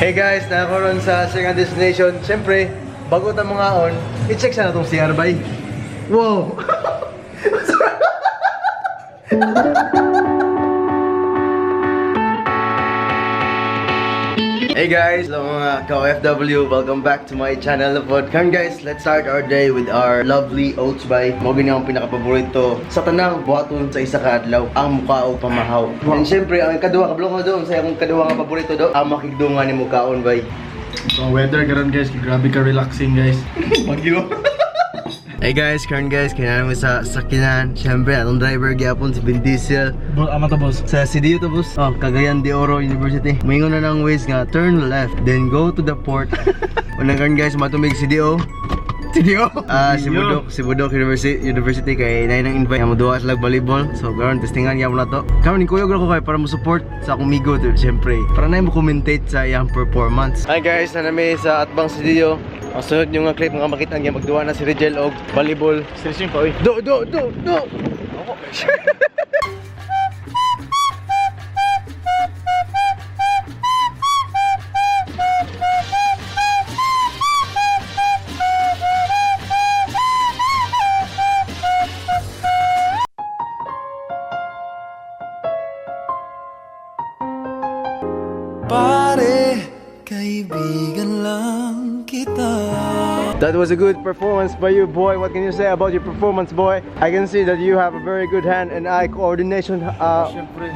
Hey guys, nakaroon sa second destination. Siyempre, bago tayo mga on, i-check sana itong CR bay. Wow! Hey guys, hello mga ka-OFW, welcome back to my channel. Come guys, let's start our day with our lovely oats bay. Mo gini ang pinaka-paborito sa tanang buhaton sa isa ka adlaw, ang mukhaog pamahaw. And syempre, ang kaduha ka blongo doon sa akong kaduha nga paborito do, ang makigdungan ni mukhaon bay. So weather karon guys, grabe ka relaxing guys. Bagyo. Hey guys, current guys, kailangan mo sa sakinan. Siyempre, atong driver gyapon si Vin Diesel. Ama to boss. Sa CDU to boss. Oh, Cagayan de Oro University. Moingon na ng ways nga, turn left, then go to the port. Unang current guys, matumig CDO. CDO? Si Budok University kay nain ang invite. Mo duwa sila volleyball. So, karon testingan gyapon na to. Karon ni kuyog ko kay para mo support sa akong migo to, siyempre. Para na mo commentate sa iyang performance. Hi guys, nanami sa atbang CDO. Ang sunod nyo nga clip nga makita nga magduwa na si Rigel og volleyball. Seriously pa oy. Do! Pare, kaibigan lang kita. That was a good performance by you, boy. What can you say about your performance, boy? I can see that you have a very good hand and eye coordination. Syempre.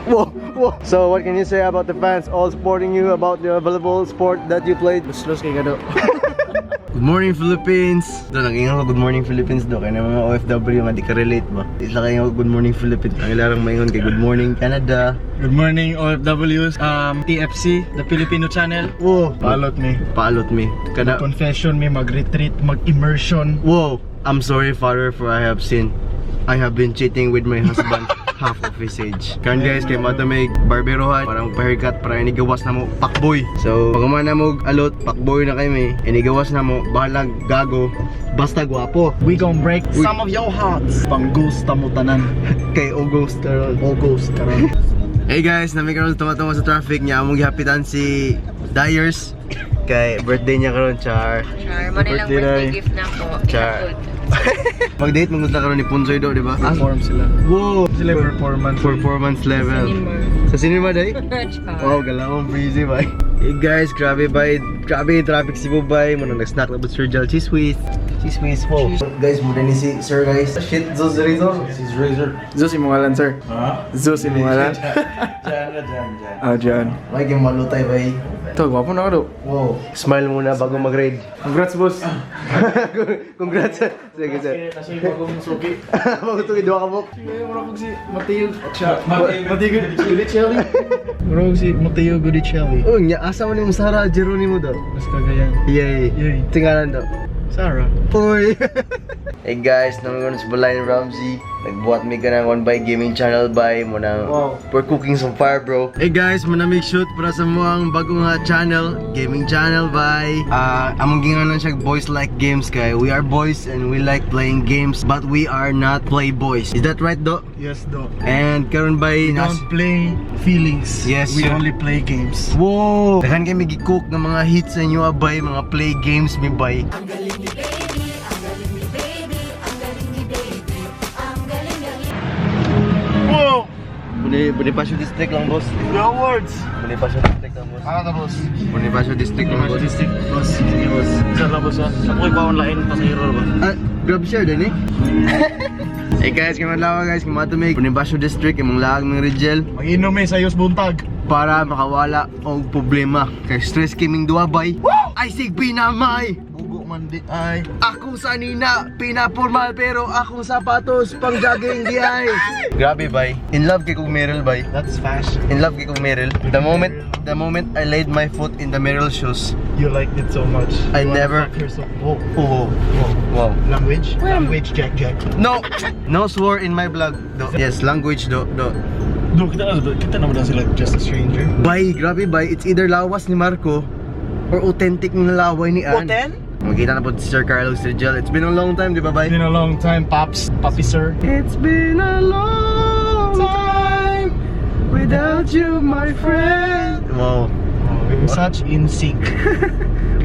Whoa. So, what can you say about the fans all supporting you about the volleyball sport that you played? Los kay gado. Good morning, Philippines! Do, nag-ingat ko good morning, Philippines do. Kaya na mga OFW nga di ka relate ba? Isla kayo good morning, Philippines. Ang ilarang maingon kay good morning, Canada. Good morning OFWs. TFC, the Filipino channel. Whoa! Paalot me. Kada... Confession me, mag-retreat, mag-immersion. Whoa! I'm sorry, Father, for I have sinned. I have been cheating with my husband. Half of his age. Karon guys, kay mato may barberohan para magpa-haircut para inigawas na mo pakboy. So, pag umana mo alot, pakboy na kami. Inigawas na mo, bahalag gago, basta gwapo. We gon' break some of your hearts. Pang-ghost mo tanan. Kay August karon. Hey guys, nami karon tumatungo sa traffic niya. Among gihapitan si Dyers. Kay birthday niya karon, Char. Mo nilang birthday gift na ko. Char. Mag-date mong karon ni Punsoy do, di ba? Perform sila. Wow! Sila Performance level. Sa cinema day? Wow, galawang breezy bay. Hey guys, grabe bay. Grabe yung traffic si Bubay. Muna nag-snack na ba Sir Jal? Cheese whiz. Wow. Guys, muna ni si Sir guys. Shit, Zeus Razor. Sis Razor. Zeus imong ngalan sir. Ha? Zeus imong ngalan. Jan. Jan. May yung malutay bay. Ito, gwapo na ka do. Wow. Smile muna bago mag-raid. Congrats boss. Congrats. Sige, sir. Nasa yung bagong suki. Bago ito, idwa ka mo. Murag si Mateo Gudicelli. Murag si Mateo Gudicelli. Oh, nya asa man yung Sara Geronimo daw. Mas Cagayan. Yay. Tingalan daw. Sarah. Uy. Hey guys, naman sa Balayan Ramsey. Nagbuhat may ka ng One by Gaming channel by mo nang we're cooking some fire, bro. Hey guys, muna make shoot para sa mga bagong channel, gaming channel by among ginganan siya boys like games kay. We are boys and we like playing games, but we are not play boys. Is that right, do? Yes, do. And karon by We don't play feelings. Yes, we sir. only play games. Wow! Dahan kayo mag-cook ng mga hits sa inyo, abay, mga play games, may bay. Ang galing ni baby, ang galing ni baby, ang galing ni baby, ang galing. Wow! Bonifacio District lang, boss. The awards! Bonifacio District lang, boss. Ano to, boss? Bonifacio District lang, boss. Boss. Sige, boss. Isa lang, boss. Ako'y bawang lain pa sa hero, boss. Grab share din eh. Hey guys, kamalawa guys, kumatumig. Bonifacio District, imong laag ng Rigel. Mag-inom sa Yos Buntag. Para makawala og problema. Kay stress kaming duwa bay. Ay sig pinamay. Bugo man di ay. Akong sanina, pinapormal pero akong sapatos pang jogging di ay. Grabe bay. In love kay kong Meryl bay. That's fashion. In love kay kong Meryl. The moment I laid my foot in the Meryl shoes, You liked it so much. I never- Whoa. oh, wow. Language? Language, Jack. No swore in my vlog. Do. Yes, language do. Do, kita na ba sila just a stranger? Bay, grabe bay. It's either lawas ni Marco or authentic na laway ni Ann. Magkita na po si Sir Carlos Rigel. It's been a long time, di ba bay? It's been a long time, Papi sir. It's been a long time without you, my friend. Wow. Such in sync.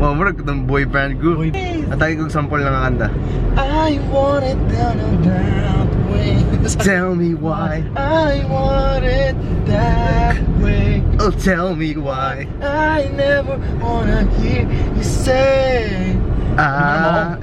Wow, murag itong boy band group. Atay kong sample lang ang kanta. I want it down and that way. Tell me why. I want it that way. Oh, tell me why. I never wanna hear you say.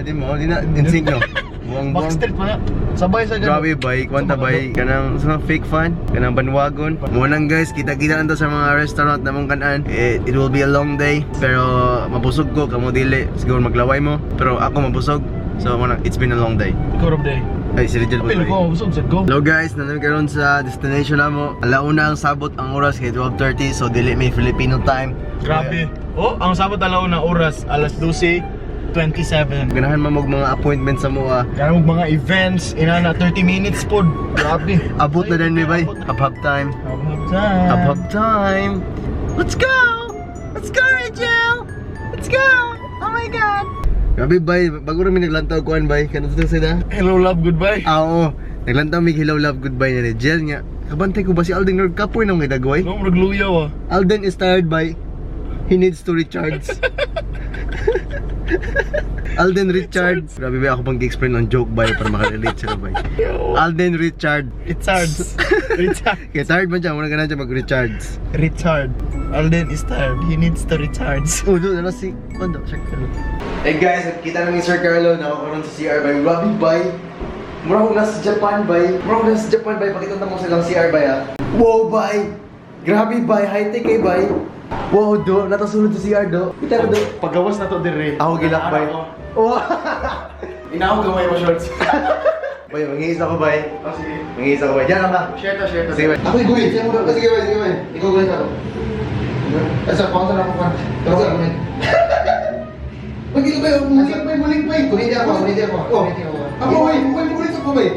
Di mo, di na, insync no. Buwang-buwang. Backstreet pa na. Sabay sa ganun. Grabe bay, kwanta bay, kanang sa mga fake fan, kanang banwagon. Munang guys, kita-kita lang to sa mga restaurant na mong kanan. It will be a long day, pero mabusog ko, kamo dili, siguro maglaway mo. Pero ako mabusog, so muna, it's been a long day. Ikaw of day. Ay, si Rigel Pili ko, busog sa go. Hello guys, nandun karon sa destination na mo. Alauna ang sabot ang oras kay 12:30, so dili may Filipino time. Grabe. Oh, ang sabot alaw na oras, alas 12:27. Ganahan mo mag mga appointment sa mo. Ganun mga events, ina na 30 minutes pod. Grabe. Abot na din may bay. Hab time. Hab time. Let's go! Let's go, Rigel! Let's go! Oh my God! Grabe bay, bago rin naglantaw kuan bay. Kanto to sila? Hello love, goodbye. Oo. Naglantaw may hello love goodbye na Rigel nga. Kabantay ko ba si Alden nagkapoy nang may dagway? No, nagluyaw ah. Alden is tired by he needs to recharge. Alden Richard. Grabe ba ako pang explain ng joke bay para makarelate siya bay. Alden Richard. Richards. Richard. Kaya tired man siya, muna ka na siya mag-recharge. Richard. Alden is tired. He needs to recharge. Oh, doon na si Kondo, check ka doon. Hey guys, kita namin Sir Carlo, nakakaroon sa CR by Grabe bay. Mura ko nasa Japan bay. Pakita mo silang CR bay ha. Wow bay. Grabe bay, high-tech kay bay. Wow, do, natasunod sa CR do. Kita ko do. Pagawas na to dire. Ako gilak bay. Oh. Inaw gamay mo shorts. Bay, mangihis ako bay. Oh, sige. Mangihis ako bay. Diyan lang ka. Share to. Sige bay. Ako iguhin. Sige bay. Ikaw guhin ako. Asa, paunta na ako pa. Ikaw guhin. Pag-ilo bay, muling bay. Kunin ako. Ako bay, mulit ako bay.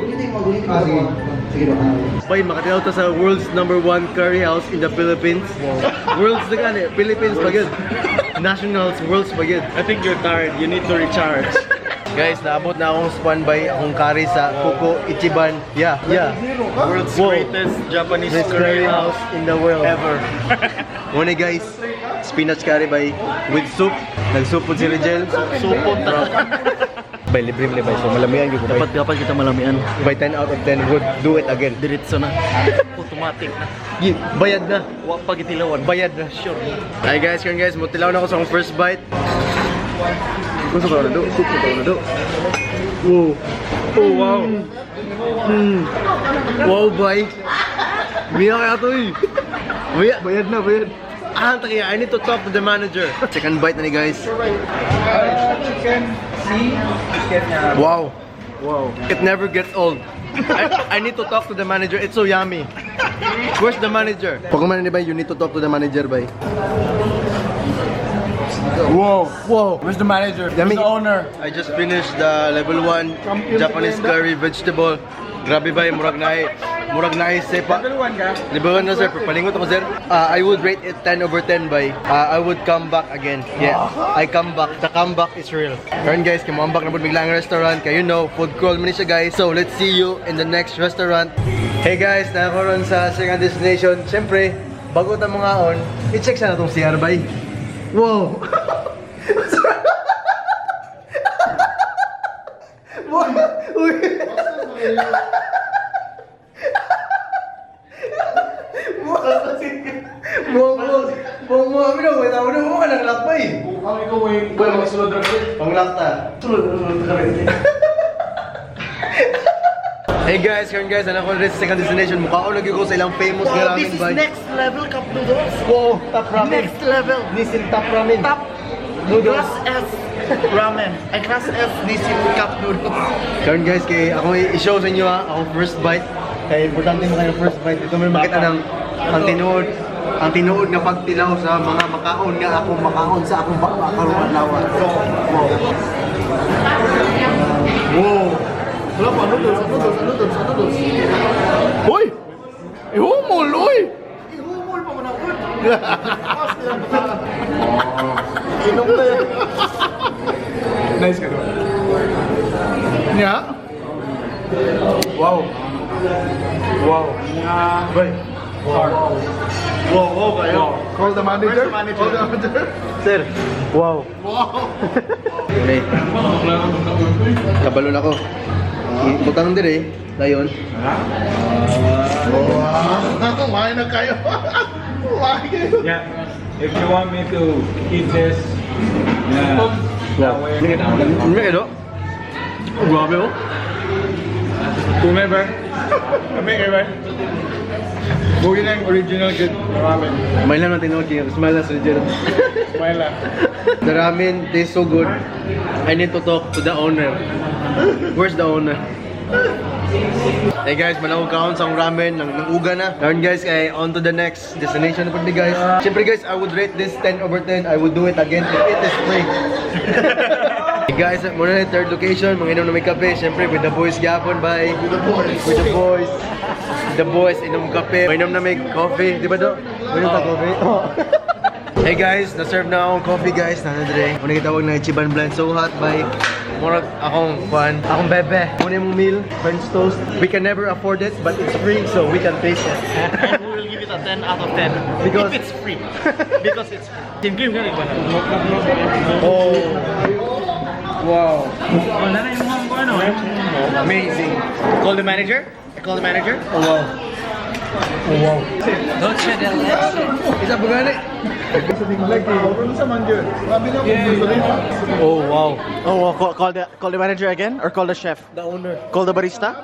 Ah, sige. Sige ba? Bay, makatilaw to sa world's #1 curry house in the Philippines. World's na gani, Philippines pa yun. Nationals, world's pa yun. I think you're tired. You need to recharge. Guys, naabot na akong spawn by akong curry sa Kuko Ichiban. Yeah. World's Wow. greatest Japanese Best curry house in the world ever. Muna guys, spinach curry by with soup. Nagsupod si Rigel. Supot na. Bay, libre bay. So malamian yung bay. Dapat kita malamian. By 10 out of 10 would do it again. Diretso na. Automatic na. Bayad na. Wa pa gitilawan. Bayad na. Sure. Hi guys, mutilaw na ako sa akong first bite. Gusto ko na do. Wow. Oh wow. Wow bay. Biya kaya to eh. Bayad na. Ah, takiya, I need to talk to the manager. Second bite na ni guys. Wow. It never gets old. I need to talk to the manager. It's so yummy. Where's the manager? Pag kumain ni bay, you need to talk to the manager bay. Wow. Where's the manager? Yummy. Where's the owner? I just finished the level 1 Japanese curry vegetable. Grabe bay, murag na sepa. Level 1 na sir, palingot ako sir. I would rate it 10 over 10 bay. I would come back again. Yeah, I come back. The comeback is real. Karon guys, kumambak na po biglang restaurant. Kaya you know, food crawl man siya guys. So let's see you in the next restaurant. Hey guys, nakaroon sa second destination. Siyempre, bago ta mga on, i-check sa na itong CR bay. Wow! Uy! Buong mo kami daw, wait ako na mo ka nang lock pa eh. Kami ko may sulod na rin. Pang lock ta. Sulod na rin. Hey guys, karon guys, anak ko rin sa second destination. Mukha ko lagi ko sa ilang famous na ramen ba? next level cup noodles. Wow, top ramen. Next level. Nissin top ramen. Top Noodles. Class S ramen. Ay, Class S Nissin cup noodles. Karon guys, kay ako i-show sa inyo ha, ako first bite. Kaya importante mo kayo first bite. Ito may makita ng ang tinuod nga pagtilaw sa mga makaon nga ako makaon sa akong karuan lawan. Wow. Wala pa, noodles. Uy! Ihumol, uy! Ihumol pa mo na, uy! Inom na yan. Nice ka doon. Nya? Wow. Bay. Wow, kayo. Call the manager. Call the manager. Sir, wow. Okay. Kabalon ako. Butang dire, dayon. Kumain na kayo. Kumain kayo. Yeah. If you want me to eat this, yeah. That way. Ano ito? Grabe oh. Remember? Remember? Bugi na yung original good ramen. May lang natin okay. Smile lang sa legit. Smile lang. The ramen tastes so good. I need to talk to the owner. Where's the owner? Hey guys, manawag kaon sa ramen ng uga na. Ngayon guys, on to the next destination na po guys. Siyempre guys, I would rate this 10/10. I would do it again if it is free. Hey guys, muna na third location, manginom na may kape. Siyempre with the boys gyapon, bye. With the boys. With the boys. The boys, inom kape. Manginom na may coffee, di ba do? Manginom ka coffee? Oh. Hey guys, na-serve na akong coffee guys. Nanadre. Muna kitawag na Ichiban Blend. So hot, bye. Murag akong fan. Akong bebe. Muna yung meal, French toast. We can never afford it, but it's free, so we can taste it. And we will give it a 10 out of 10. Because- if it's free. Because it's free. Team cream ka rin ba na? Oh. Wow. Wala na yung mga ano. Amazing. Call the manager? I call the manager? Oh wow. Oh wow. Isa pa gani? Oh wow. Oh, call the manager again? Or call the chef? The owner. Call the barista?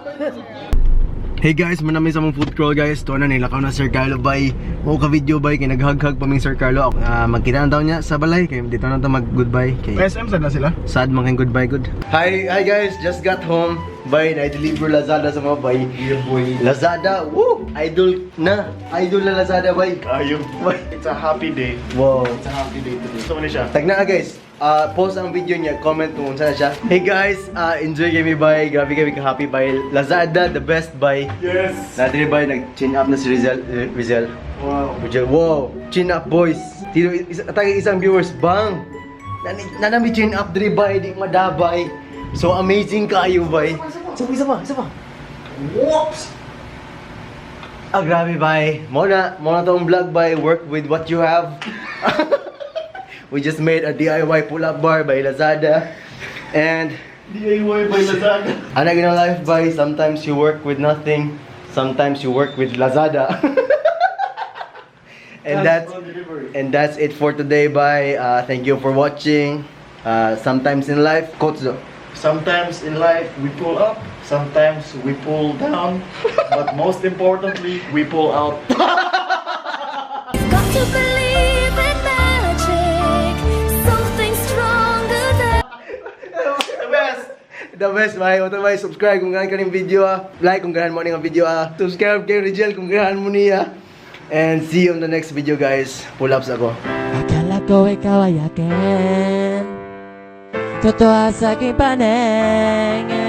Hey guys, manami sa mong food crawl guys. Tuwa na nilakaw na Sir Carlo bay. Mo ka video bay kay naghag-hag pa ming Sir Carlo. Magkita na daw niya sa balay kay dito na ta mag goodbye kay. SM saan na sila? Sad man kay goodbye good. Hi guys, just got home. Bay na deliver Lazada sa mga bay. Lazada. Woo! Idol na. Idol na Lazada bay. Ayun. Bay. It's a happy day. Wow. It's a happy day today. Gusto mo na siya? Tag na guys. Post ang video niya, comment kung saan siya. Hey guys, enjoy kami bay. Grabe kami ka-happy bay. Lazada, the best bay. Yes! Natin bay, nag-chin up na si Rizal. Wow. Rizal, wow! Chin up boys. Tino, isang viewers, bang! Nanami chin up diri bay, di madabay. So amazing kayo bay. Isa pa. Whoops! Grabe bay. Muna tong vlog bay, work with what you have. We just made a DIY pull-up bar by Lazada. And DIY by Lazada. I'm not gonna lie by sometimes you work with nothing, sometimes you work with Lazada. and that's it for today bye. Thank you for watching. Sometimes in life, quotes though. Sometimes in life we pull up, sometimes we pull down, but most importantly, we pull out. Got to believe in magic, something stronger than. The best bye. Oto bye, subscribe kung gahan ka ng video like kung gahan mo ng video subscribe kay Rizal kung gahan mo niya. And see you on the next video guys. Pull ups ako. Akala ko ikaw ay akin, totoo sa aking paningin.